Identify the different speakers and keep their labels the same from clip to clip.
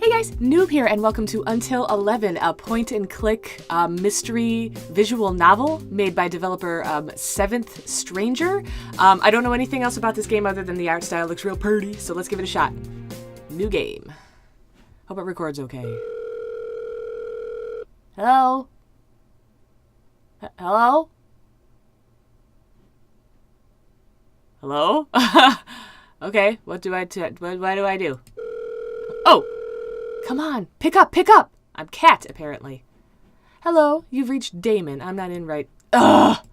Speaker 1: Hey guys, Noob here, and welcome to Until 11, a point-and-click mystery visual novel made by developer SeventhStranger. I don't know anything else about this game other than the art style looks real pretty, so let's give it a shot. New game. Hope it records okay. Hello? Hello? Hello? Okay, what do I do? Oh! Come on, pick up! I'm Cat, apparently. Hello, you've reached Damon. I'm not in right. Ugh!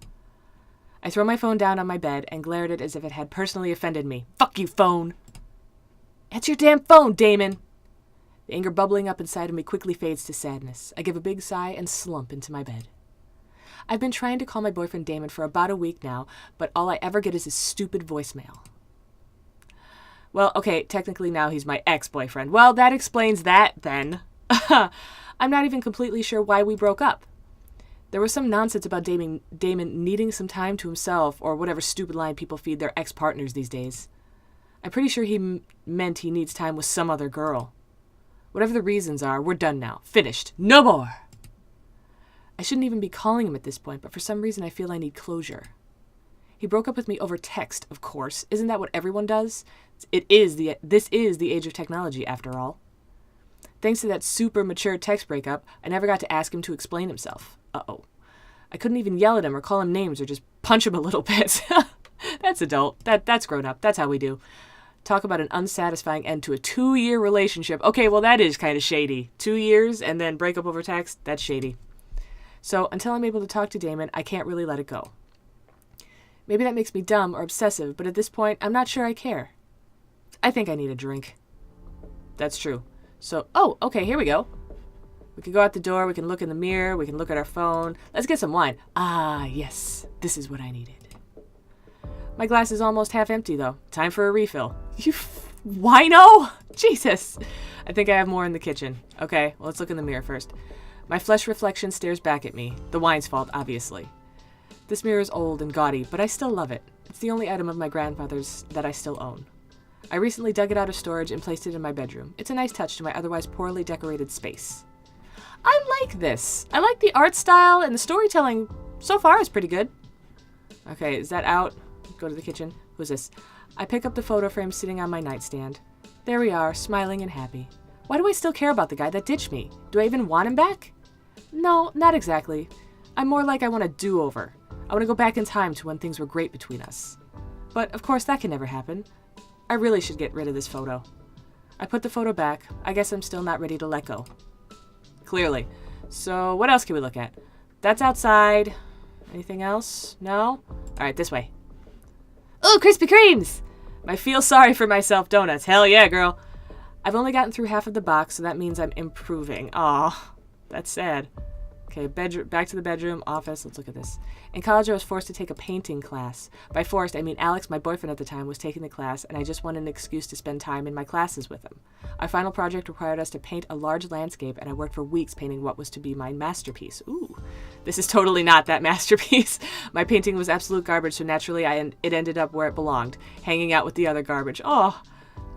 Speaker 1: I throw my phone down on my bed and glare at it as if it had personally offended me. Fuck you, phone! It's your damn phone, Damon! The anger bubbling up inside of me quickly fades to sadness. I give a big sigh and slump into my bed. I've been trying to call my boyfriend Damon for about a week now, but all I ever get is his stupid voicemail. Well, okay, technically now he's my ex-boyfriend. Well, that explains that, then. I'm not even completely sure why we broke up. There was some nonsense about Damon needing some time to himself, or whatever stupid line people feed their ex-partners these days. I'm pretty sure he meant he needs time with some other girl. Whatever the reasons are, we're done now. Finished. No more! I shouldn't even be calling him at this point, but for some reason I feel I need closure. He broke up with me over text, of course. Isn't that what everyone does? This is the age of technology, after all. Thanks to that super mature text breakup, I never got to ask him to explain himself. Uh-oh. I couldn't even yell at him or call him names or just punch him a little bit. That's adult. That's grown up. That's how we do. Talk about an unsatisfying end to a 2-year relationship. Okay, well that is kind of shady. 2 years and then break up over text? That's shady. So until I'm able to talk to Damon, I can't really let it go. Maybe that makes me dumb or obsessive, but at this point, I'm not sure I care. I think I need a drink. That's true. So, oh, okay, here we go. We can go out the door, we can look in the mirror, we can look at our phone. Let's get some wine. Ah, yes, this is what I needed. My glass is almost half empty, though. Time for a refill. You wino? Jesus. I think I have more in the kitchen. Okay, well, let's look in the mirror first. My flesh reflection stares back at me. The wine's fault, obviously. This mirror is old and gaudy, but I still love it. It's the only item of my grandfather's that I still own. I recently dug it out of storage and placed it in my bedroom. It's a nice touch to my otherwise poorly decorated space. I like this. I like the art style, and the storytelling so far is pretty good. Okay, is that out? Go to the kitchen. Who's this? I pick up the photo frame sitting on my nightstand. There we are, smiling and happy. Why do I still care about the guy that ditched me? Do I even want him back? No, not exactly. I'm more like I want a do-over. I want to go back in time to when things were great between us. But, of course, that can never happen. I really should get rid of this photo. I put the photo back. I guess I'm still not ready to let go. Clearly. So, what else can we look at? That's outside. Anything else? No? Alright, this way. Ooh, Krispy Kremes! My feel sorry for myself donuts. Hell yeah, girl. I've only gotten through half of the box, so that means I'm improving. Aw, that's sad. Okay, back to the bedroom, office. Let's look at this. In college, I was forced to take a painting class. By forced, I mean Alex, my boyfriend at the time, was taking the class, and I just wanted an excuse to spend time in my classes with him. Our final project required us to paint a large landscape, and I worked for weeks painting what was to be my masterpiece. Ooh, this is totally not that masterpiece. My painting was absolute garbage, so naturally it ended up where it belonged, hanging out with the other garbage. Oh,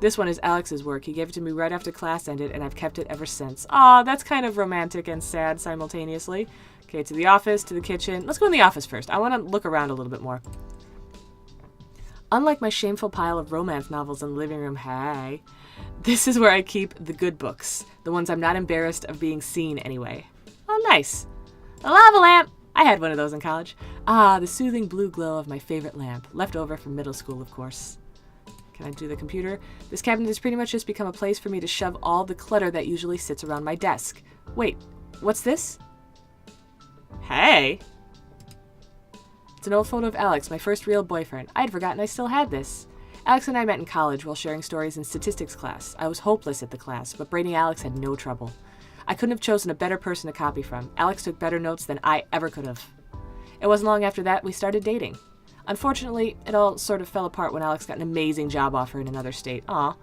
Speaker 1: this one is Alex's work. He gave it to me right after class ended, and I've kept it ever since. Aw, that's kind of romantic and sad simultaneously. Okay, to the office, to the kitchen. Let's go in the office first. I want to look around a little bit more. Unlike my shameful pile of romance novels in the living room, hey, this is where I keep the good books. The ones I'm not embarrassed of being seen anyway. Oh, nice. A lava lamp! I had one of those in college. Ah, the soothing blue glow of my favorite lamp. Left over from middle school, of course. Can I do the computer? This cabinet has pretty much just become a place for me to shove all the clutter that usually sits around my desk. Wait, what's this? Hey! It's an old photo of Alex, my first real boyfriend. I had forgotten I still had this. Alex and I met in college while sharing stories in statistics class. I was hopeless at the class, but Brady Alex had no trouble. I couldn't have chosen a better person to copy from. Alex took better notes than I ever could have. It wasn't long after that we started dating. Unfortunately, it all sort of fell apart when Alex got an amazing job offer in another state. Aw.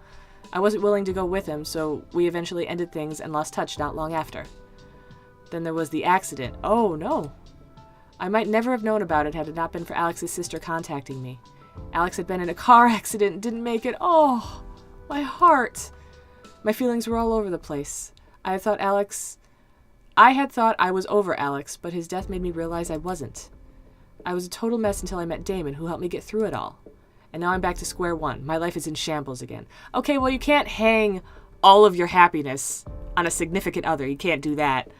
Speaker 1: I wasn't willing to go with him, so we eventually ended things and lost touch not long after. Then there was the accident. Oh, no. I might never have known about it had it not been for Alex's sister contacting me. Alex had been in a car accident and didn't make it. Oh, my heart. My feelings were all over the place. I had thought I was over Alex, but his death made me realize I wasn't. I was a total mess until I met Damon, who helped me get through it all. And now I'm back to square one. My life is in shambles again. Okay, well, you can't hang all of your happiness on a significant other. You can't do that.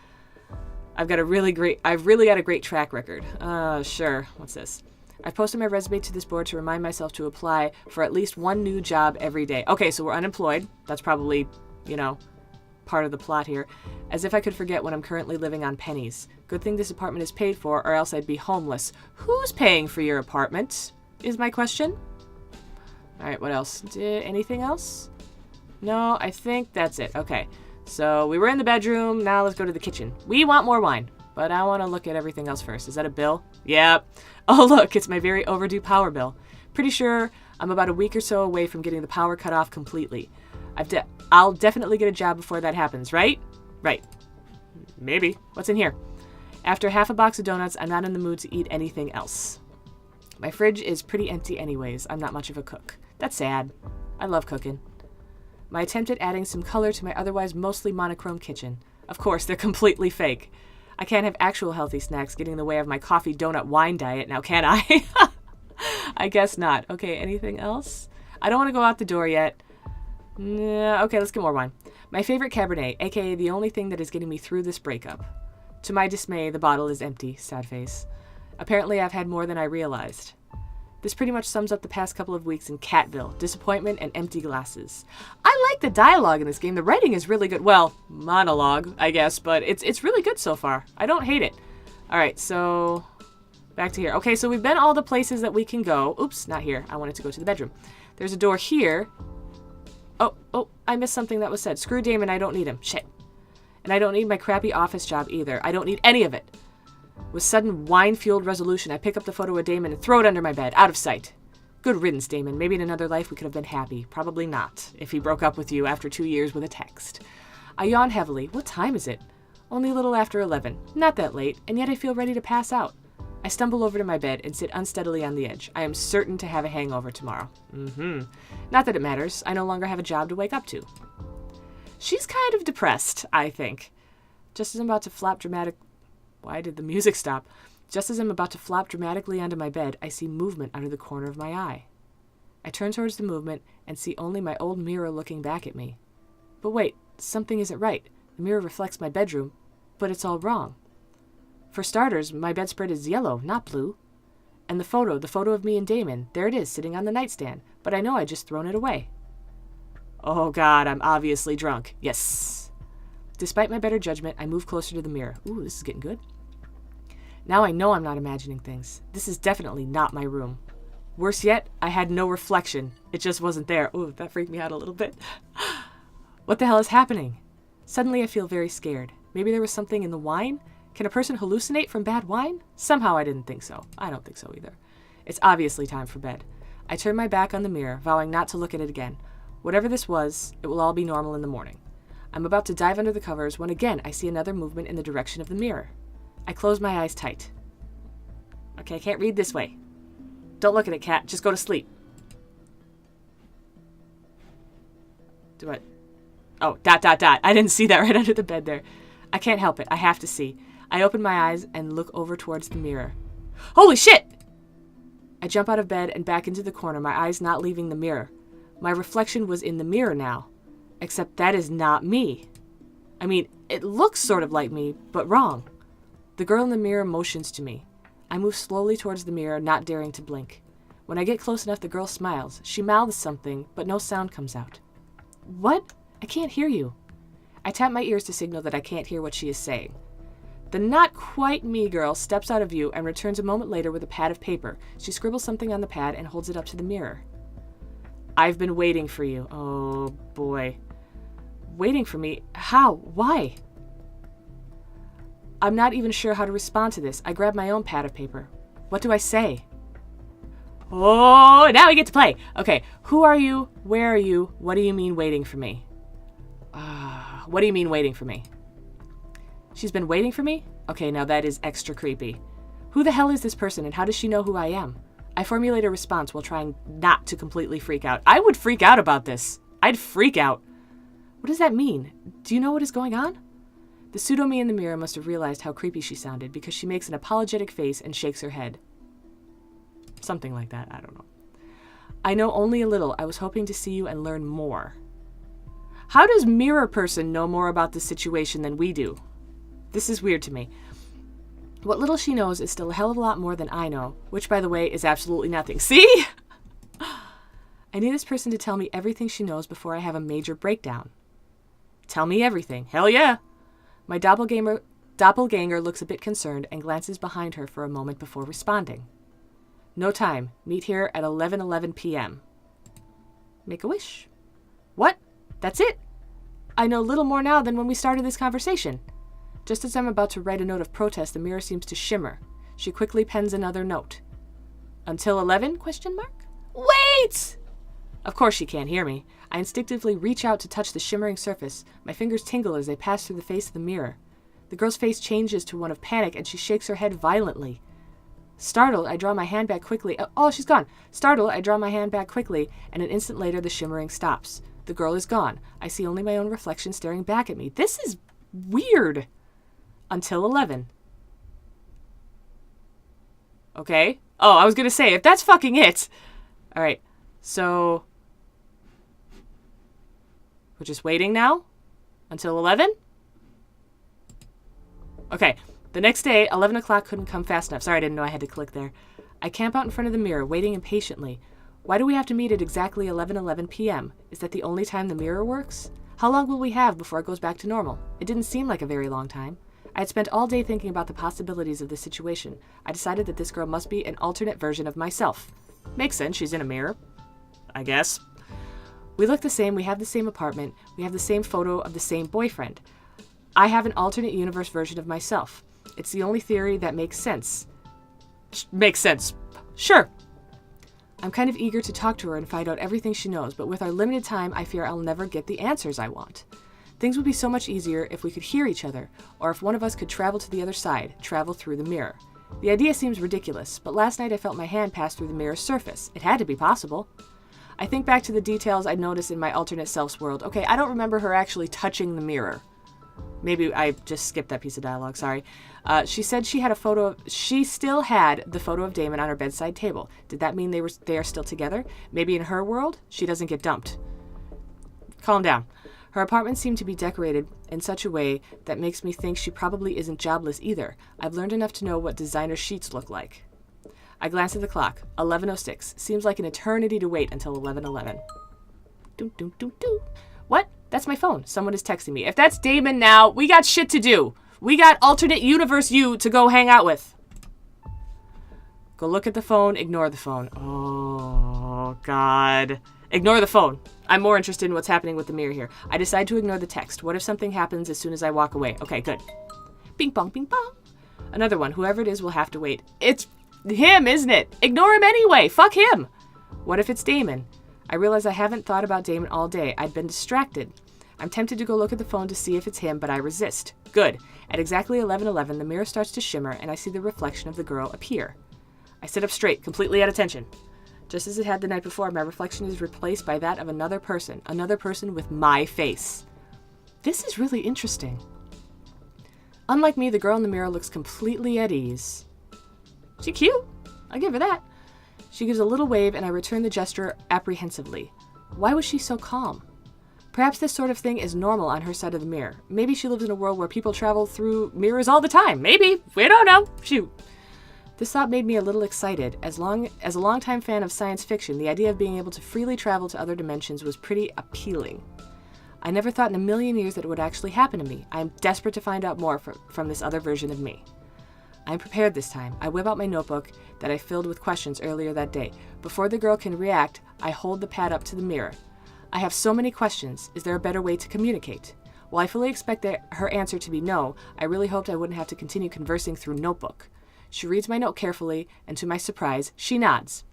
Speaker 1: I've really got a great track record. Sure. What's this? I've posted my resume to this board to remind myself to apply for at least one new job every day. Okay, so we're unemployed. That's probably, part of the plot here. As if I could forget when I'm currently living on pennies. Good thing this apartment is paid for, or else I'd be homeless. Who's paying for your apartment? Is my question. Alright, what else? Anything else? No, I think that's it. Okay, so we were in the bedroom. Now let's go to the kitchen. We want more wine, but I want to look at everything else first. Is that a bill? Yep. Oh, look, it's my very overdue power bill. Pretty sure I'm about a week or so away from getting the power cut off completely. I'll definitely get a job before that happens, right? Right. Maybe. What's in here? After half a box of donuts, I'm not in the mood to eat anything else. My fridge is pretty empty anyways. I'm not much of a cook. That's sad. I love cooking. My attempt at adding some color to my otherwise mostly monochrome kitchen. Of course, they're completely fake. I can't have actual healthy snacks getting in the way of my coffee, donut, wine diet now, can I? I guess not. Okay, anything else? I don't want to go out the door yet. Okay, let's get more wine. My favorite Cabernet, aka the only thing that is getting me through this breakup. To my dismay, the bottle is empty. Sad face. Apparently, I've had more than I realized. This pretty much sums up the past couple of weeks in Catville. Disappointment and empty glasses. I like the dialogue in this game. The writing is really good. Well, monologue, I guess, but it's really good so far. I don't hate it. All right, so back to here. Okay, so we've been all the places that we can go. Oops, not here. I wanted to go to the bedroom. There's a door here. Oh, I missed something that was said. Screw Damon, I don't need him. Shit. And I don't need my crappy office job either. I don't need any of it. With sudden wine-fueled resolution, I pick up the photo of Damon and throw it under my bed, out of sight. Good riddance, Damon. Maybe in another life we could have been happy. Probably not, if he broke up with you after 2 years with a text. I yawn heavily. What time is it? Only a little after 11. Not that late, and yet I feel ready to pass out. I stumble over to my bed and sit unsteadily on the edge. I am certain to have a hangover tomorrow. Not that it matters. I no longer have a job to wake up to. She's kind of depressed, I think. Just as I'm about to flop Why did the music stop? Just as I'm about to flop dramatically onto my bed, I see movement out of the corner of my eye. I turn towards the movement and see only my old mirror looking back at me. But wait, something isn't right. The mirror reflects my bedroom, but it's all wrong. For starters, my bedspread is yellow, not blue. And the photo of me and Damon, there it is, sitting on the nightstand, but I know I'd just thrown it away. Oh God, I'm obviously drunk. Yes. Despite my better judgment, I move closer to the mirror. Ooh, this is getting good. Now I know I'm not imagining things. This is definitely not my room. Worse yet, I had no reflection. It just wasn't there. Ooh, that freaked me out a little bit. What the hell is happening? Suddenly I feel very scared. Maybe there was something in the wine? Can a person hallucinate from bad wine? Somehow I didn't think so. I don't think so either. It's obviously time for bed. I turn my back on the mirror, vowing not to look at it again. Whatever this was, it will all be normal in the morning. I'm about to dive under the covers when again I see another movement in the direction of the mirror. I close my eyes tight. Okay, I can't read this way. Don't look at it, cat. Just go to sleep. Do it. Oh, ... I didn't see that right under the bed there. I can't help it. I have to see. I open my eyes and look over towards the mirror. Holy shit! I jump out of bed and back into the corner, my eyes not leaving the mirror. My reflection was in the mirror now. Except that is not me. I mean, it looks sort of like me, but wrong. The girl in the mirror motions to me. I move slowly towards the mirror, not daring to blink. When I get close enough, the girl smiles. She mouths something, but no sound comes out. What? I can't hear you. I tap my ears to signal that I can't hear what she is saying. The not quite me girl steps out of view and returns a moment later with a pad of paper. She scribbles something on the pad and holds it up to the mirror. I've been waiting for you. Oh, boy. Waiting for me? How? Why? I'm not even sure how to respond to this. I grab my own pad of paper. What do I say? Oh, now we get to play. Okay, who are you? Where are you? What do you mean waiting for me? What do you mean waiting for me? She's been waiting for me? Okay, now that is extra creepy. Who the hell is this person and how does she know who I am? I formulate a response while trying not to completely freak out. I would freak out about this. I'd freak out. What does that mean? Do you know what is going on? The pseudo-me in the mirror must have realized how creepy she sounded because she makes an apologetic face and shakes her head. Something like that, I don't know. I know only a little. I was hoping to see you and learn more. How does mirror person know more about the situation than we do? This is weird to me. What little she knows is still a hell of a lot more than I know, which, by the way, is absolutely nothing. See? I need this person to tell me everything she knows before I have a major breakdown. Tell me everything. Hell yeah. My doppelganger looks a bit concerned and glances behind her for a moment before responding. No time. Meet here at 11:11 p.m. Make a wish. What? That's it? I know little more now than when we started this conversation. Just as I'm about to write a note of protest, the mirror seems to shimmer. She quickly pens another note. Until 11? ? Wait! Of course she can't hear me. I instinctively reach out to touch the shimmering surface. My fingers tingle as they pass through the face of the mirror. The girl's face changes to one of panic and she shakes her head violently. Startled, I draw my hand back quickly. Oh, she's gone. Startled, I draw my hand back quickly, and an instant later the shimmering stops. The girl is gone. I see only my own reflection staring back at me. This is weird. Until 11. Okay. Oh, I was gonna say, if that's fucking it. Alright. So we're just waiting now? Until 11? Okay. The next day, 11 o'clock couldn't come fast enough. Sorry, I didn't know I had to click there. I camp out in front of the mirror, waiting impatiently. Why do we have to meet at exactly 11:11 p.m.? Is that the only time the mirror works? How long will we have before it goes back to normal? It didn't seem like a very long time. I had spent all day thinking about the possibilities of this situation. I decided that this girl must be an alternate version of myself. Makes sense, she's in a mirror. I guess. We look the same, we have the same apartment, we have the same photo of the same boyfriend. I have an alternate universe version of myself. It's the only theory that makes sense. Makes sense. Sure. I'm kind of eager to talk to her and find out everything she knows, but with our limited time, I fear I'll never get the answers I want. Things would be so much easier if we could hear each other, or if one of us could travel to the other side, travel through the mirror. The idea seems ridiculous, but last night I felt my hand pass through the mirror's surface. It had to be possible. I think back to the details I'd noticed in my alternate self's world. Okay, I don't remember her actually touching the mirror. Maybe I just skipped that piece of dialogue, sorry. She said she still had the photo of Damon on her bedside table. Did that mean they are still together? Maybe in her world, she doesn't get dumped. Calm down. Her apartment seemed to be decorated in such a way that makes me think she probably isn't jobless either. I've learned enough to know what designer sheets look like. I glance at the clock. 11:06. Seems like an eternity to wait until 11:11. Doom, doom, doom, doom. What? That's my phone. Someone is texting me. If that's Damon now, we got shit to do. We got alternate universe you to go hang out with. Go look at the phone. Ignore the phone. Oh, God. Ignore the phone. I'm more interested in what's happening with the mirror here. I decide to ignore the text. What if something happens as soon as I walk away? Okay, good. Bing bong, bing bong. Another one. Whoever it is will have to wait. It's him, isn't it? Ignore him anyway. Fuck him. What if it's Damon? I realize I haven't thought about Damon all day. I'd been distracted. I'm tempted to go look at the phone to see if it's him, but I resist. Good. At exactly 11:11, the mirror starts to shimmer, and I see the reflection of the girl appear. I sit up straight, completely at attention. Just as it had the night before, my reflection is replaced by that of another person with my face. This is really interesting. Unlike me, the girl in the mirror looks completely at ease. She cute. I'll give her that. She gives a little wave, and I return the gesture apprehensively. Why was she so calm? Perhaps this sort of thing is normal on her side of the mirror. Maybe she lives in a world where people travel through mirrors all the time. Maybe. We don't know. Shoot. This thought made me a little excited. As a longtime fan of science fiction, the idea of being able to freely travel to other dimensions was pretty appealing. I never thought in a million years that it would actually happen to me. I am desperate to find out more from this other version of me. I am prepared this time. I whip out my notebook that I filled with questions earlier that day. Before the girl can react, I hold the pad up to the mirror. I have so many questions. Is there a better way to communicate? While I fully expect her answer to be no, I really hoped I wouldn't have to continue conversing through notebook. She reads my note carefully, and to my surprise, she nods.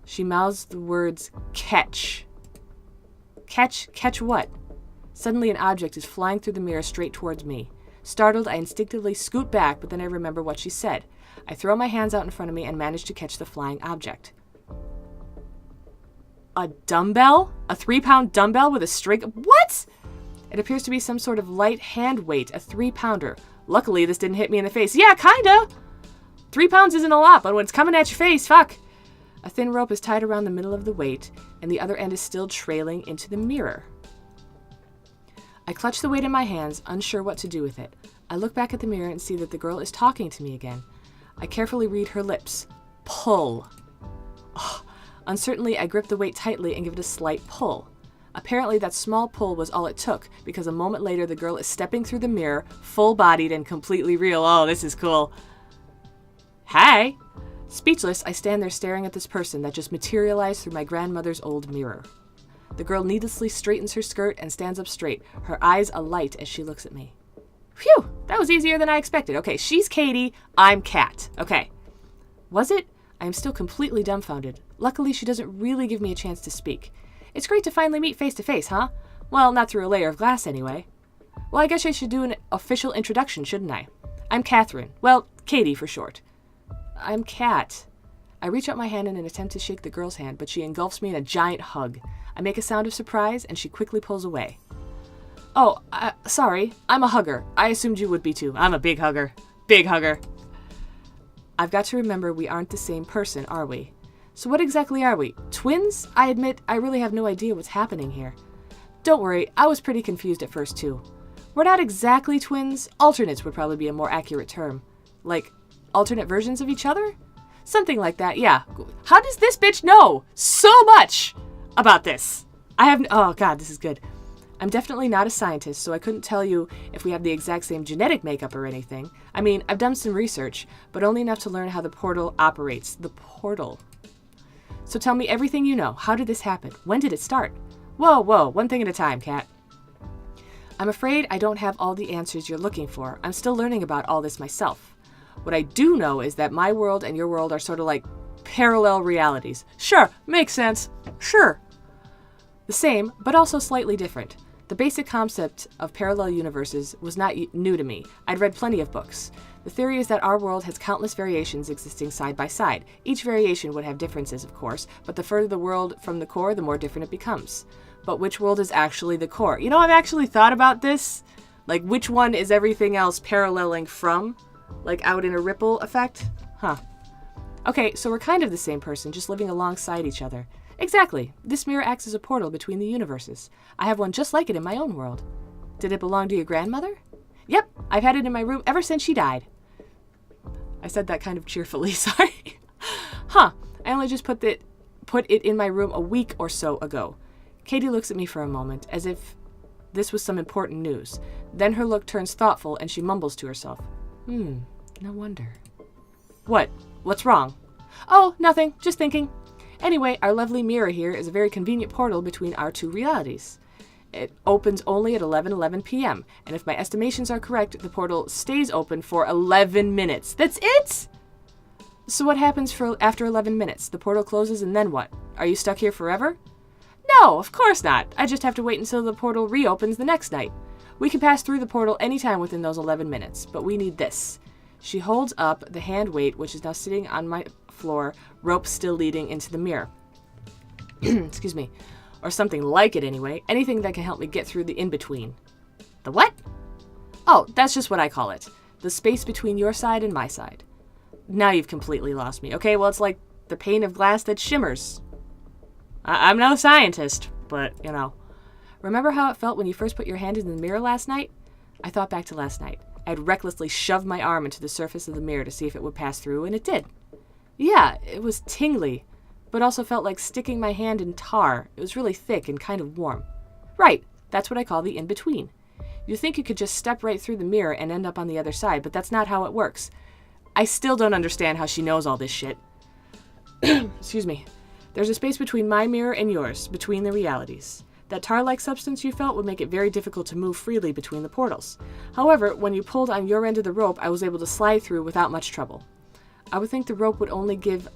Speaker 1: She mouths the words, catch. Catch what? Suddenly an object is flying through the mirror straight towards me. Startled, I instinctively scoot back, but then I remember what she said. I throw my hands out in front of me and manage to catch the flying object. A dumbbell? A 3-pound dumbbell with a string? What? It appears to be some sort of light hand weight, a 3-pounder. Luckily, this didn't hit me in the face. Yeah, kinda. 3 pounds isn't a lot, but when it's coming at your face, fuck. A thin rope is tied around the middle of the weight, and the other end is still trailing into the mirror. I clutch the weight in my hands, unsure what to do with it. I look back at the mirror and see that the girl is talking to me again. I carefully read her lips. Pull. Oh, uncertainly, I grip the weight tightly and give it a slight pull. Apparently, that small pull was all it took, because a moment later, the girl is stepping through the mirror, full-bodied and completely real. Oh, this is cool. Hi. Speechless, I stand there staring at this person that just materialized through my grandmother's old mirror. The girl needlessly straightens her skirt and stands up straight, her eyes alight as she looks at me. Phew, that was easier than I expected. Okay, she's Katie, I'm Kat. Okay. Was it? I am still completely dumbfounded. Luckily, she doesn't really give me a chance to speak. It's great to finally meet face to face, huh? Well, not through a layer of glass anyway. Well, I guess I should do an official introduction, shouldn't I? I'm Catherine. Well, Katie for short. I'm Kat. I reach out my hand in an attempt to shake the girl's hand, but she engulfs me in a giant hug. I make a sound of surprise, and she quickly pulls away. Oh, sorry. I'm a hugger. I assumed you would be too. I'm a big hugger. Big hugger. I've got to remember we aren't the same person, are we? So what exactly are we? Twins? I admit, I really have no idea what's happening here. Don't worry, I was pretty confused at first too. We're not exactly twins. Alternates would probably be a more accurate term. Like, alternate versions of each other? Something like that, yeah. How does this bitch know so much about this? Oh god, this is good. I'm definitely not a scientist, so I couldn't tell you if we have the exact same genetic makeup or anything. I mean, I've done some research, but only enough to learn how the portal operates. The portal. So tell me everything you know. How did this happen? When did it start? Whoa, one thing at a time, Kat. I'm afraid I don't have all the answers you're looking for. I'm still learning about all this myself. What I do know is that my world and your world are sort of like parallel realities. Sure, makes sense. Sure. The same, but also slightly different. The basic concept of parallel universes was not new to me. I'd read plenty of books. The theory is that our world has countless variations existing side by side. Each variation would have differences, of course, but the further the world from the core, the more different it becomes. But which world is actually the core? You know, I've actually thought about this. Like, which one is everything else paralleling from? Like, out in a ripple effect? Huh. Okay, so we're kind of the same person, just living alongside each other. Exactly. This mirror acts as a portal between the universes. I have one just like it in my own world. Did it belong to your grandmother? Yep, I've had it in my room ever since she died. I said that kind of cheerfully, sorry. Huh, I only just put it in my room a week or so ago. Katie looks at me for a moment, as if this was some important news. Then her look turns thoughtful and she mumbles to herself. No wonder. What? What's wrong? Oh, nothing, just thinking. Anyway, our lovely mirror here is a very convenient portal between our two realities. It opens only at 11:11 p.m., and if my estimations are correct, the portal stays open for 11 minutes. That's it? So what happens after 11 minutes? The portal closes and then what? Are you stuck here forever? No, of course not. I just have to wait until the portal reopens the next night. We can pass through the portal anytime within those 11 minutes, but we need this. She holds up the hand weight, which is now sitting on my floor, rope still leading into the mirror. Excuse me. Or something like it anyway. Anything that can help me get through the in-between. The what? Oh, that's just what I call it. The space between your side and my side. Now you've completely lost me. Okay, well, it's like the pane of glass that shimmers. I'm no scientist, but, you know. Remember how it felt when you first put your hand in the mirror last night? I thought back to last night. I had recklessly shoved my arm into the surface of the mirror to see if it would pass through, and it did. Yeah, it was tingly, but also felt like sticking my hand in tar. It was really thick and kind of warm. Right, that's what I call the in-between. You think you could just step right through the mirror and end up on the other side, but that's not how it works. I still don't understand how she knows all this shit. Excuse me. There's a space between my mirror and yours, between the realities. That tar-like substance you felt would make it very difficult to move freely between the portals. However, when you pulled on your end of the rope, I was able to slide through without much trouble. I would think the rope would only give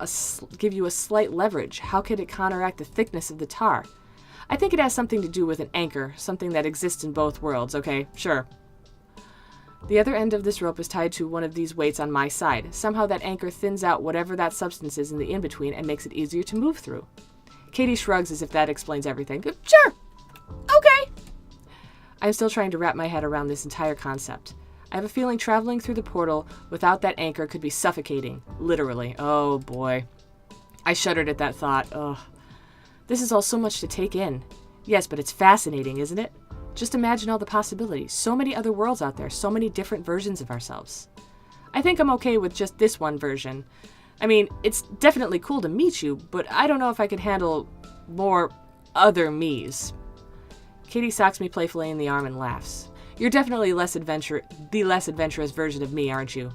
Speaker 1: you a slight leverage. How could it counteract the thickness of the tar? I think it has something to do with an anchor, something that exists in both worlds, okay? Sure. The other end of this rope is tied to one of these weights on my side. Somehow that anchor thins out whatever that substance is in the in-between and makes it easier to move through. Katie shrugs as if that explains everything. Sure. Okay. I'm still trying to wrap my head around this entire concept. I have a feeling traveling through the portal without that anchor could be suffocating. Literally. Oh, boy. I shuddered at that thought. Ugh. This is all so much to take in. Yes, but it's fascinating, isn't it? Just imagine all the possibilities. So many other worlds out there. So many different versions of ourselves. I think I'm okay with just this one version. I mean, it's definitely cool to meet you, but I don't know if I could handle more other me's. Katie socks me playfully in the arm and laughs. You're definitely the less adventurous version of me, aren't you?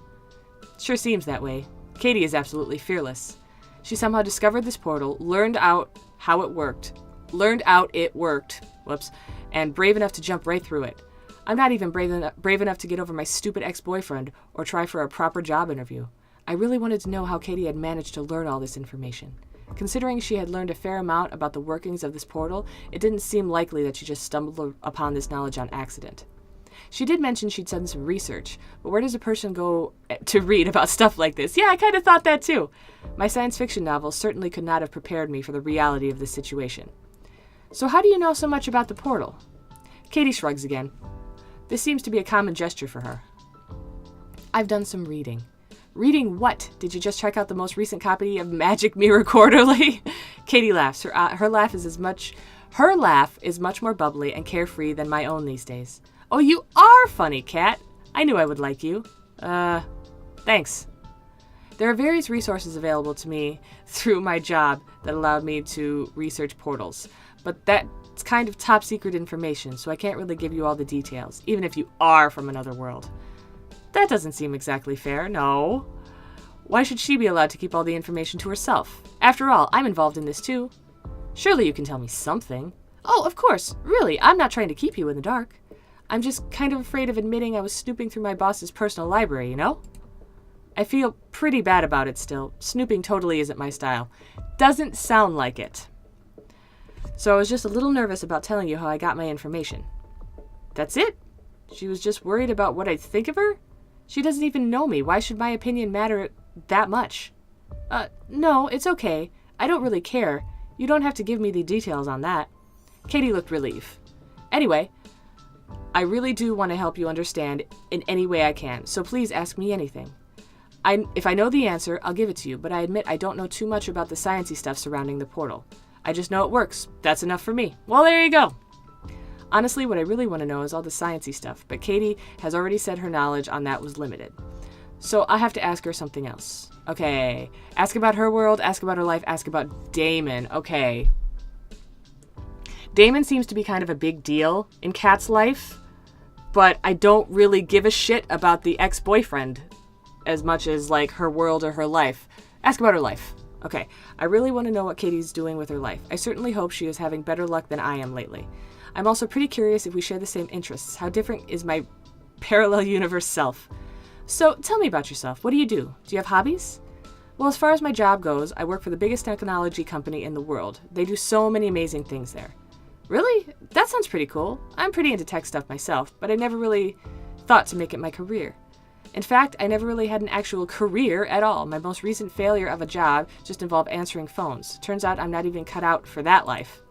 Speaker 1: Sure seems that way. Katie is absolutely fearless. She somehow discovered this portal, learned out it worked, and brave enough to jump right through it. I'm not even brave enough to get over my stupid ex-boyfriend or try for a proper job interview. I really wanted to know how Katie had managed to learn all this information. Considering she had learned a fair amount about the workings of this portal, it didn't seem likely that she just stumbled upon this knowledge on accident. She did mention she'd done some research, but where does a person go to read about stuff like this? Yeah, I kind of thought that too. My science fiction novels certainly could not have prepared me for the reality of this situation. So how do you know so much about the portal? Katie shrugs again. This seems to be a common gesture for her. I've done some reading. Reading what? Did you just check out the most recent copy of Magic Mirror Quarterly? Katie laughs. Her laugh is much more bubbly and carefree than my own these days. Oh, you are funny, Kat. I knew I would like you. Thanks. There are various resources available to me through my job that allowed me to research portals, but that's kind of top secret information, so I can't really give you all the details, even if you are from another world. That doesn't seem exactly fair, no. Why should she be allowed to keep all the information to herself? After all, I'm involved in this too. Surely you can tell me something. Oh, of course. Really, I'm not trying to keep you in the dark. I'm just kind of afraid of admitting I was snooping through my boss's personal library, you know? I feel pretty bad about it still. Snooping totally isn't my style. Doesn't sound like it. So I was just a little nervous about telling you how I got my information. That's it? She was just worried about what I'd think of her? She doesn't even know me. Why should my opinion matter that much? No, it's okay. I don't really care. You don't have to give me the details on that. Katie looked relieved. Anyway, I really do want to help you understand in any way I can, so please ask me anything. If I know the answer, I'll give it to you, but I admit I don't know too much about the sciencey stuff surrounding the portal. I just know it works. That's enough for me. Well, there you go. Honestly, what I really want to know is all the sciencey stuff, but Katie has already said her knowledge on that was limited. So I'll have to ask her something else. Okay. Ask about her world, ask about her life, ask about Damon. Okay. Damon seems to be kind of a big deal in Kat's life, but I don't really give a shit about the ex-boyfriend as much as, like, her world or her life. Ask about her life. Okay. I really want to know what Katie's doing with her life. I certainly hope she is having better luck than I am lately. I'm also pretty curious if we share the same interests. How different is my parallel universe self? So, tell me about yourself. What do? Do you have hobbies? Well, as far as my job goes, I work for the biggest technology company in the world. They do so many amazing things there. Really? That sounds pretty cool. I'm pretty into tech stuff myself, but I never really thought to make it my career. In fact, I never really had an actual career at all. My most recent failure of a job just involved answering phones. Turns out I'm not even cut out for that life.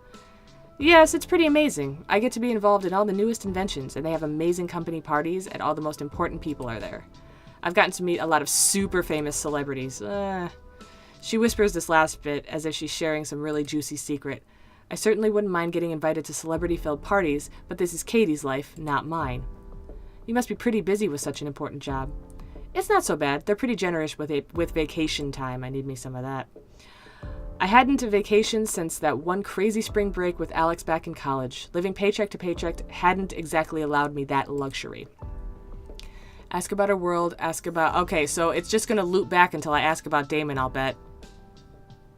Speaker 1: Yes, it's pretty amazing. I get to be involved in all the newest inventions, and they have amazing company parties, and all the most important people are there. I've gotten to meet a lot of super famous celebrities. She whispers this last bit as if she's sharing some really juicy secret. I certainly wouldn't mind getting invited to celebrity-filled parties, but this is Katie's life, not mine. You must be pretty busy with such an important job. It's not so bad. They're pretty generous with vacation time. I need me some of that. I hadn't a vacation since that one crazy spring break with Alex back in college. Living paycheck to paycheck hadn't exactly allowed me that luxury. Ask about her world, Okay, so it's just going to loop back until I ask about Damon, I'll bet.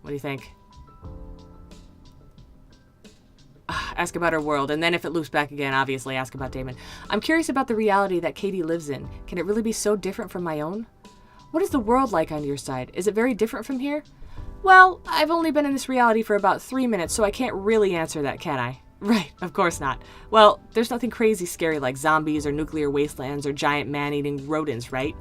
Speaker 1: What do you think? Ask about her world, and then if it loops back again, obviously ask about Damon. I'm curious about the reality that Katie lives in. Can it really be so different from my own? What is the world like on your side? Is it very different from here? Well, I've only been in this reality for about 3 minutes, so I can't really answer that, can I? Right, of course not. Well, there's nothing crazy scary like zombies or nuclear wastelands or giant man-eating rodents, right?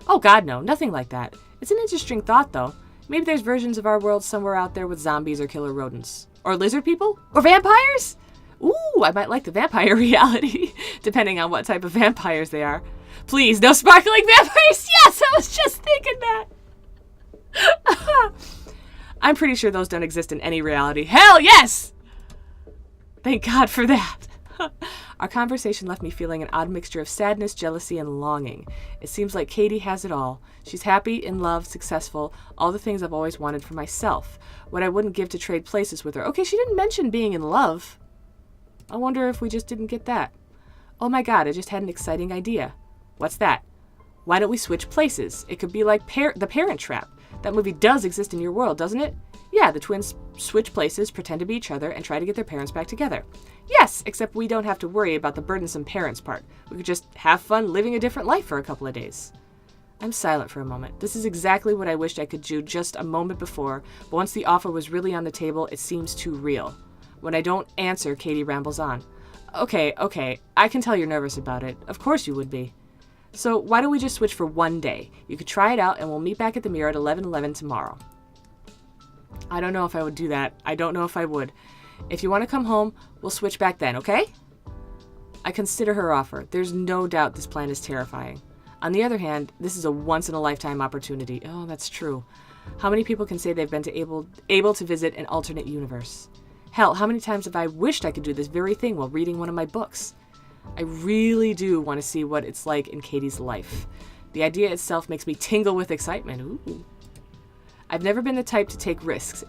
Speaker 1: Oh god, no, nothing like that. It's an interesting thought, though. Maybe there's versions of our world somewhere out there with zombies or killer rodents. Or lizard people? Or vampires? Ooh, I might like the vampire reality, depending on what type of vampires they are. Please, no sparkling vampires! Yes, I was just thinking that! I'm pretty sure those don't exist in any reality. Hell yes! Thank God for that. Our conversation left me feeling an odd mixture of sadness, jealousy, and longing. It seems like Katie has it all. She's happy, in love, successful, all the things I've always wanted for myself. What I wouldn't give to trade places with her. Okay, she didn't mention being in love. I wonder if we just didn't get that. Oh my God, I just had an exciting idea. What's that? Why don't we switch places? It could be like The Parent Trap. That movie does exist in your world, doesn't it? Yeah, the twins switch places, pretend to be each other, and try to get their parents back together. Yes, except we don't have to worry about the burdensome parents part. We could just have fun living a different life for a couple of days. I'm silent for a moment. This is exactly what I wished I could do just a moment before, but once the offer was really on the table, it seems too real. When I don't answer, Katie rambles on. Okay, I can tell you're nervous about it. Of course you would be. So why don't we just switch for one day? You could try it out and we'll meet back at the mirror at 11:11 tomorrow. I don't know if I would do that. I don't know if I would. If you want to come home, we'll switch back then, okay? I consider her offer. There's no doubt this plan is terrifying. On the other hand, this is a once-in-a-lifetime opportunity. Oh, that's true. How many people can say they've been able to visit an alternate universe? Hell, how many times have I wished I could do this very thing while reading one of my books? I really do want to see what it's like in Katie's life. The idea itself makes me tingle with excitement. Ooh. I've never been the type to take risks.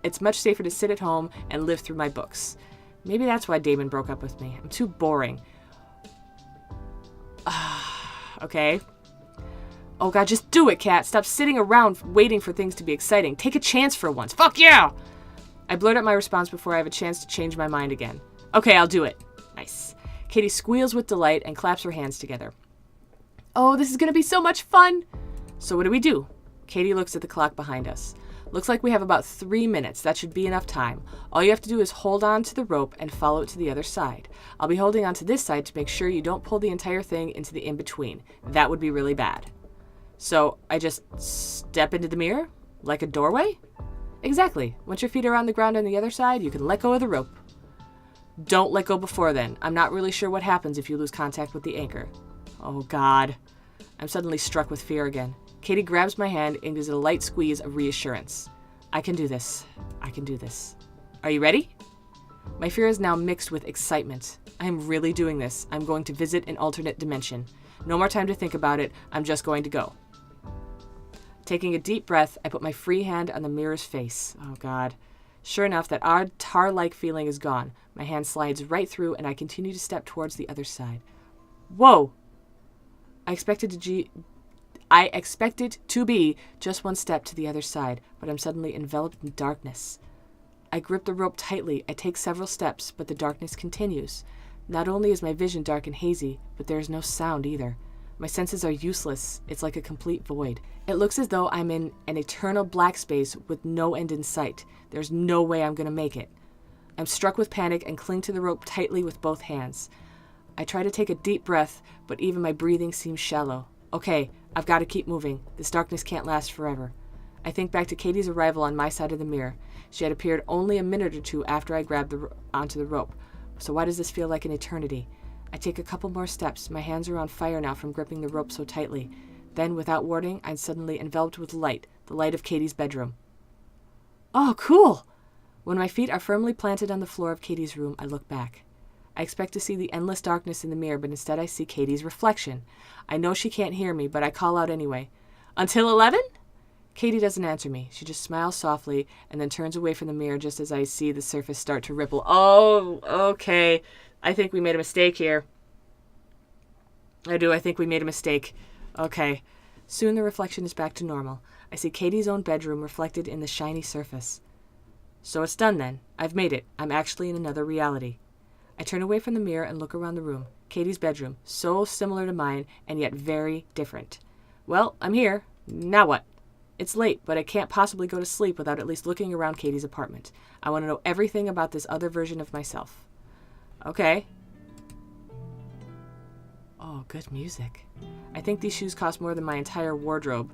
Speaker 1: It's much safer to sit at home and live through my books. Maybe that's why Damon broke up with me. I'm too boring. Okay. Oh God, just do it, Kat. Stop sitting around waiting for things to be exciting. Take a chance for once. Fuck yeah! I blurt out my response before I have a chance to change my mind again. Okay, I'll do it. Nice. Katie squeals with delight and claps her hands together. Oh, this is going to be so much fun! So what do? Katie looks at the clock behind us. Looks like we have about 3 minutes. That should be enough time. All you have to do is hold on to the rope and follow it to the other side. I'll be holding on to this side to make sure you don't pull the entire thing into the in-between. That would be really bad. So I just step into the mirror? Like a doorway? Exactly. Once your feet are on the ground on the other side, you can let go of the rope. Don't let go before then. I'm not really sure what happens if you lose contact with the anchor. Oh God. I'm suddenly struck with fear again. Katie grabs my hand and gives it a light squeeze of reassurance. I can do this. I can do this. Are you ready? My fear is now mixed with excitement. I am really doing this. I'm going to visit an alternate dimension. No more time to think about it. I'm just going to go. Taking a deep breath, I put my free hand on the mirror's face. Oh God. Sure enough, that odd tar-like feeling is gone. My hand slides right through and I continue to step towards the other side. Whoa! I expected to be just one step to the other side, but I'm suddenly enveloped in darkness. I grip the rope tightly. I take several steps, but the darkness continues. Not only is my vision dark and hazy, but there is no sound either. My senses are useless. It's like a complete void. It looks as though I'm in an eternal black space with no end in sight. There's no way I'm going to make it. I'm struck with panic and cling to the rope tightly with both hands. I try to take a deep breath, but even my breathing seems shallow. Okay, I've got to keep moving. This darkness can't last forever. I think back to Katie's arrival on my side of the mirror. She had appeared only a minute or two after I grabbed onto the rope. So why does this feel like an eternity? I take a couple more steps. My hands are on fire now from gripping the rope so tightly. Then, without warning, I'm suddenly enveloped with light, the light of Katie's bedroom. Oh, cool! When my feet are firmly planted on the floor of Katie's room, I look back. I expect to see the endless darkness in the mirror, but instead I see Katie's reflection. I know she can't hear me, but I call out anyway. Until 11? Katie doesn't answer me. She just smiles softly and then turns away from the mirror just as I see the surface start to ripple. Oh, okay. I think we made a mistake here. I think we made a mistake. Okay. Soon the reflection is back to normal. I see Katie's own bedroom reflected in the shiny surface. So it's done then. I've made it. I'm actually in another reality. I turn away from the mirror and look around the room. Katie's bedroom, so similar to mine and yet very different. Well, I'm here. Now what? It's late, but I can't possibly go to sleep without at least looking around Katie's apartment. I want to know everything about this other version of myself. Okay. Oh, good music. I think these shoes cost more than my entire wardrobe.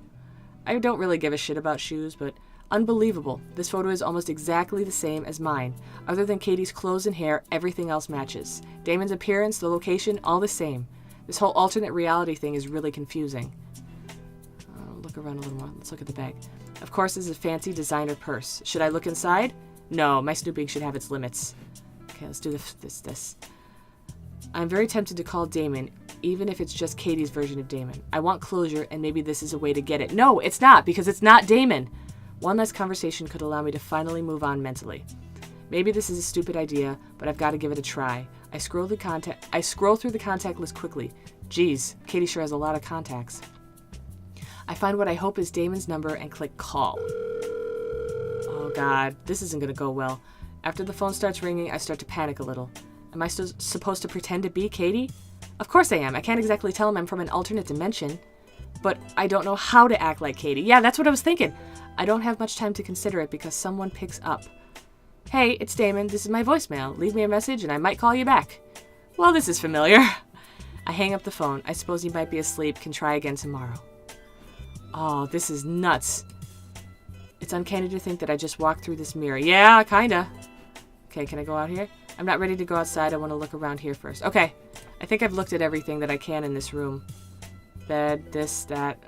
Speaker 1: I don't really give a shit about shoes, but Unbelievable. This photo is almost exactly the same as mine. Other than Katie's clothes and hair, everything else matches. Damon's appearance, the location, all the same. This whole alternate reality thing is really confusing. Look around a little more. Let's look at the bag. Of course, this is a fancy designer purse. Should I look inside? No, my snooping should have its limits. Okay, let's do this. I'm very tempted to call Damon, even if it's just Katie's version of Damon. I want closure, and maybe this is a way to get it. No, it's not, because it's not Damon. One less conversation could allow me to finally move on mentally. Maybe this is a stupid idea, but I've got to give it a try. I scroll through the contact list quickly. Geez, Katie sure has a lot of contacts. I find what I hope is Damon's number and click call. Oh God, this isn't going to go well. After the phone starts ringing, I start to panic a little. Am I supposed to pretend to be Katie? Of course I am. I can't exactly tell him I'm from an alternate dimension. But I don't know how to act like Katie. Yeah, that's what I was thinking. I don't have much time to consider it because someone picks up. Hey, it's Damon. This is my voicemail. Leave me a message and I might call you back. Well, this is familiar. I hang up the phone. I suppose he might be asleep. Can try again tomorrow. Oh, this is nuts. It's uncanny to think that I just walked through this mirror. Yeah, kinda. Okay, can I go out here? I'm not ready to go outside. I want to look around here first. Okay. I think I've looked at everything that I can in this room. Bed, this, that.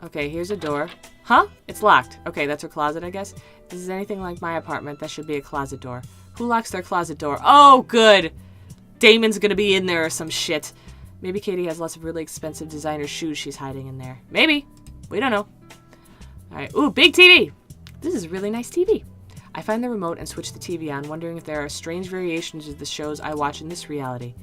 Speaker 1: Okay, here's a door. Huh? It's locked. Okay, that's her closet, I guess. If this is anything like my apartment, that should be a closet door. Who locks their closet door? Oh, good! Damon's gonna be in there or some shit. Maybe Katie has lots of really expensive designer shoes she's hiding in there. Maybe. We don't know. Alright. Ooh, big TV! This is really nice TV. I find the remote and switch the TV on, wondering if there are strange variations of the shows I watch in this reality.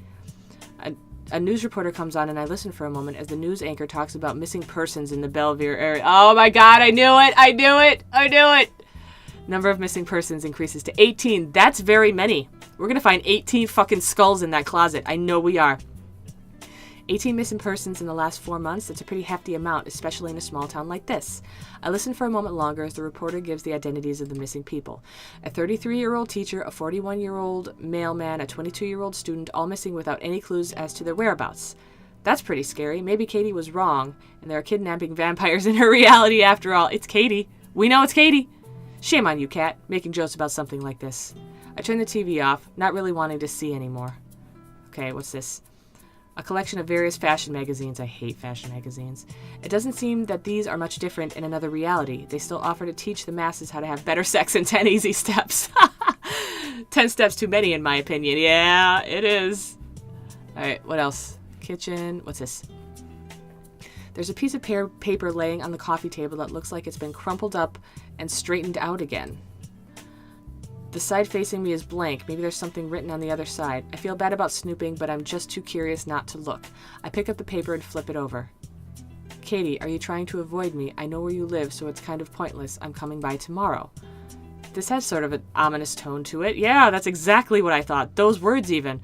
Speaker 1: A news reporter comes on and I listen for a moment as the news anchor talks about missing persons in the Bellevue area. Oh my God, I knew it! I knew it! I knew it! Number of missing persons increases to 18. That's very many. We're gonna find 18 fucking skulls in that closet. I know we are. 18 missing persons in the last 4 months. That's a pretty hefty amount, especially in a small town like this. I listen for a moment longer as the reporter gives the identities of the missing people. A 33-year-old teacher, a 41-year-old mailman, a 22-year-old student, all missing without any clues as to their whereabouts. That's pretty scary. Maybe Katie was wrong, and there are kidnapping vampires in her reality after all. It's Katie. We know it's Katie. Shame on you, Kat, making jokes about something like this. I turn the TV off, not really wanting to see anymore. Okay, what's this? A collection of various fashion magazines. I hate fashion magazines. It doesn't seem that these are much different in another reality. They still offer to teach the masses how to have better sex in 10 easy steps. 10 steps too many, in my opinion. Yeah, it is. All right, what else? Kitchen. What's this? There's a piece of paper laying on the coffee table that looks like it's been crumpled up and straightened out again. The side facing me is blank. Maybe there's something written on the other side. I feel bad about snooping, but I'm just too curious not to look. I pick up the paper and flip it over. Katie, are you trying to avoid me? I know where you live, so it's kind of pointless. I'm coming by tomorrow. This has sort of an ominous tone to it. Yeah, that's exactly what I thought. Those words even.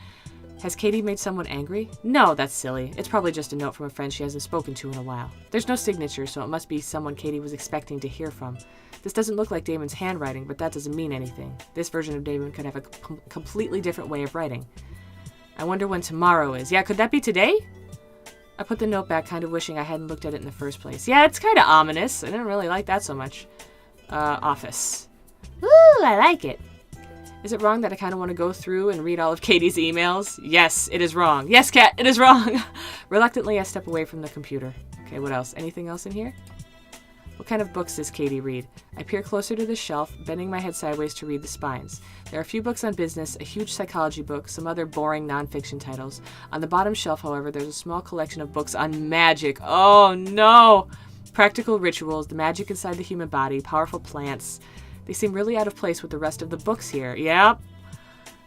Speaker 1: Has Katie made someone angry? No, that's silly. It's probably just a note from a friend she hasn't spoken to in a while. There's no signature, so it must be someone Katie was expecting to hear from. This doesn't look like Damon's handwriting, but that doesn't mean anything. This version of Damon could have a completely different way of writing. I wonder when tomorrow is. Yeah, could that be today? I put the note back, kind of wishing I hadn't looked at it in the first place. Yeah, it's kind of ominous. I didn't really like that so much. Office. Ooh, I like it. Is it wrong that I kind of want to go through and read all of Katie's emails? Yes, it is wrong. Yes, Kat, it is wrong. Reluctantly, I step away from the computer. Okay, what else? Anything else in here? What kind of books does Katie read? I peer closer to the shelf, bending my head sideways to read the spines. There are a few books on business, a huge psychology book, some other boring nonfiction titles. On the bottom shelf, however, there's a small collection of books on magic. Oh, no! Practical rituals, the magic inside the human body, powerful plants. They seem really out of place with the rest of the books here. Yep.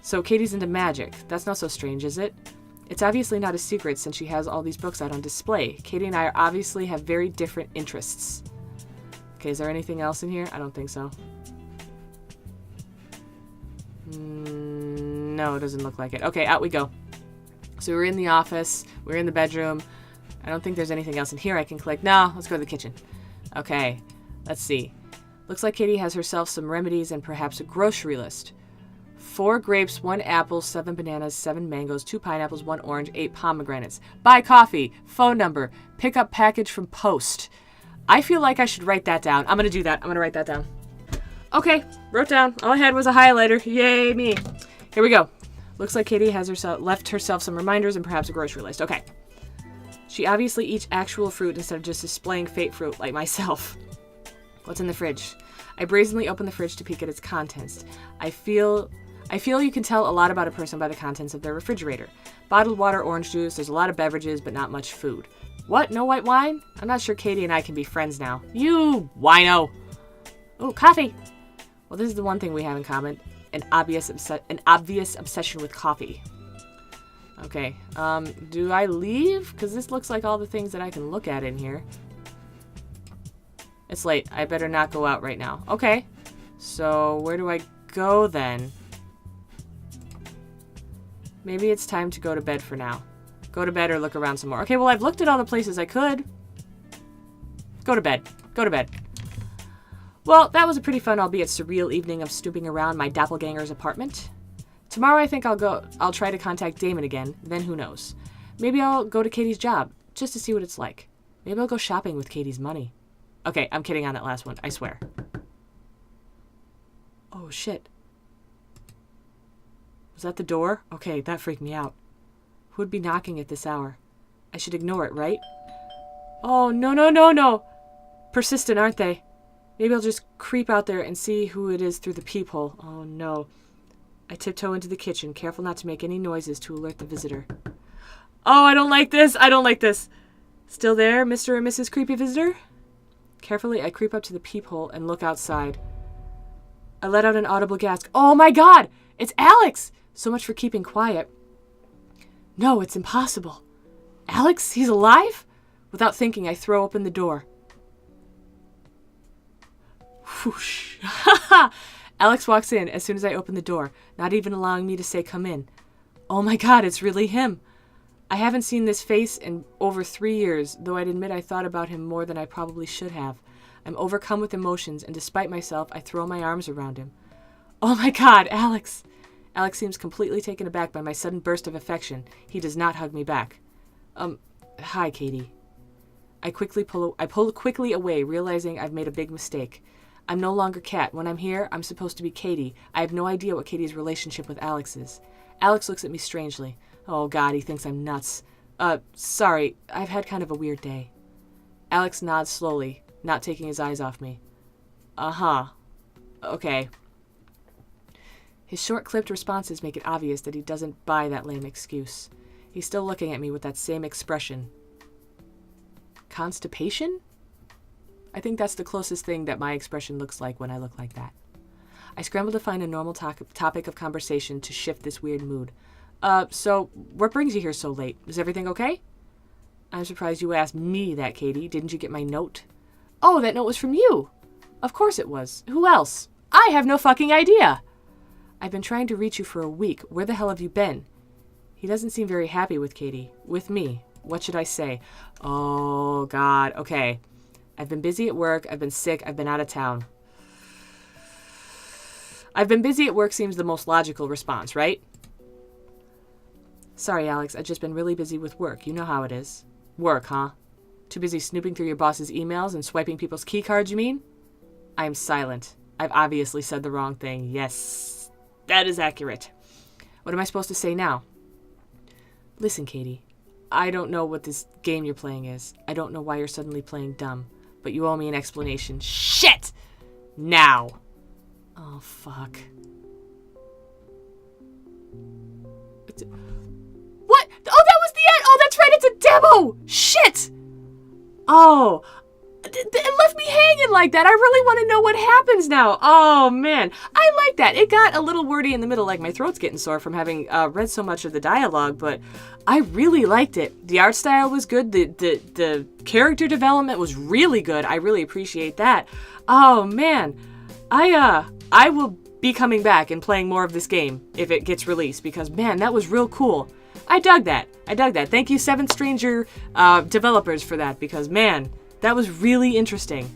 Speaker 1: So Katie's into magic. That's not so strange, is it? It's obviously not a secret since she has all these books out on display. Katie and I obviously have very different interests. Okay, is there anything else in here? I don't think so. No, it doesn't look like it. Okay, out we go. So we're in the office. We're in the bedroom. I don't think there's anything else in here I can click. No, let's go to the kitchen. Okay, let's see. Looks like Katie has herself some remedies and perhaps a grocery list. 4 grapes, 1 apple, 7 bananas, 7 mangoes, 2 pineapples, 1 orange, 8 pomegranates. Buy coffee. Phone number. Pick up package from post. I feel like I should write that down. I'm going to do that. I'm going to write that down. Okay, wrote down. All I had was a highlighter. Yay, me. Here we go. Looks like Katie has left herself some reminders and perhaps a grocery list. Okay. She obviously eats actual fruit instead of just displaying fake fruit like myself. What's in the fridge? I brazenly open the fridge to peek at its contents. I feel you can tell a lot about a person by the contents of their refrigerator. Bottled water, orange juice, there's a lot of beverages, but not much food. What? No white wine? I'm not sure Katie and I can be friends now. You wino! Oh, coffee! Well, this is the one thing we have in common. An obvious obsession with coffee. Okay, do I leave? Because this looks like all the things that I can look at in here. It's late. I better not go out right now. Okay, so where do I go then? Maybe it's time to go to bed for now. Go to bed or look around some more. Okay, well, I've looked at all the places I could. Go to bed. Go to bed. Well, that was a pretty fun, albeit surreal evening of snooping around my doppelganger's apartment. Tomorrow I think I'll try to contact Damon again, then who knows. Maybe I'll go to Katie's job, just to see what it's like. Maybe I'll go shopping with Katie's money. Okay, I'm kidding on that last one, I swear. Oh, shit. Was that the door? Okay, that freaked me out. Who would be knocking at this hour? I should ignore it, right? Oh, no, no, no, no. Persistent, aren't they? Maybe I'll just creep out there and see who it is through the peephole. Oh, no. I tiptoe into the kitchen, careful not to make any noises to alert the visitor. Oh, I don't like this. I don't like this. Still there, Mr. or Mrs. Creepy Visitor? Carefully, I creep up to the peephole and look outside. I let out an audible gasp. Oh, my God! It's Alex! So much for keeping quiet. No, it's impossible. Alex? He's alive? Without thinking, I throw open the door. Whoosh. Alex walks in as soon as I open the door, not even allowing me to say come in. Oh my God, it's really him. I haven't seen this face in over 3 years, though I'd admit I thought about him more than I probably should have. I'm overcome with emotions, and despite myself, I throw my arms around him. Oh my God, Alex! Alex seems completely taken aback by my sudden burst of affection. He does not hug me back. Hi, Katie. I pull quickly away, realizing I've made a big mistake. I'm no longer Kat. When I'm here, I'm supposed to be Katie. I have no idea what Katie's relationship with Alex is. Alex looks at me strangely. Oh, God, he thinks I'm nuts. Sorry, I've had kind of a weird day. Alex nods slowly, not taking his eyes off me. Uh-huh. Okay. His short-clipped responses make it obvious that he doesn't buy that lame excuse. He's still looking at me with that same expression. Constipation? I think that's the closest thing that my expression looks like when I look like that. I scramble to find a normal topic of conversation to shift this weird mood. So, what brings you here so late? Is everything okay? I'm surprised you asked me that, Katie. Didn't you get my note? Oh, that note was from you. Of course it was. Who else? I have no fucking idea. I've been trying to reach you for a week. Where the hell have you been? He doesn't seem very happy with Katie. With me. What should I say? Oh, God. Okay. I've been busy at work. I've been sick. I've been out of town. I've been busy at work seems the most logical response, right? Sorry, Alex. I've just been really busy with work. You know how it is. Work, huh? Too busy snooping through your boss's emails and swiping people's key cards, you mean? I am silent. I've obviously said the wrong thing. Yes, that is accurate. What am I supposed to say now? Listen, Katie. I don't know what this game you're playing is. I don't know why you're suddenly playing dumb. But you owe me an explanation. Shit! Now! Oh, fuck. What? Oh, that was the end! Oh, that's right, it's a demo! Shit! Oh, it left me hanging like that. I really want to know what happens now. Oh, man. I like that. It got a little wordy in the middle, like my throat's getting sore from having read so much of the dialogue, but I really liked it. The art style was good. The character development was really good. I really appreciate that. Oh, man. I will be coming back and playing more of this game if it gets released because, man, that was real cool. I dug that. Thank you, SeventhStranger developers, for that because, man, that was really interesting.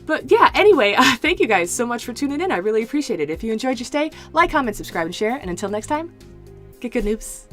Speaker 1: But yeah, anyway, thank you guys so much for tuning in. I really appreciate it. If you enjoyed your stay, like, comment, subscribe, and share. And until next time, get good, noobs.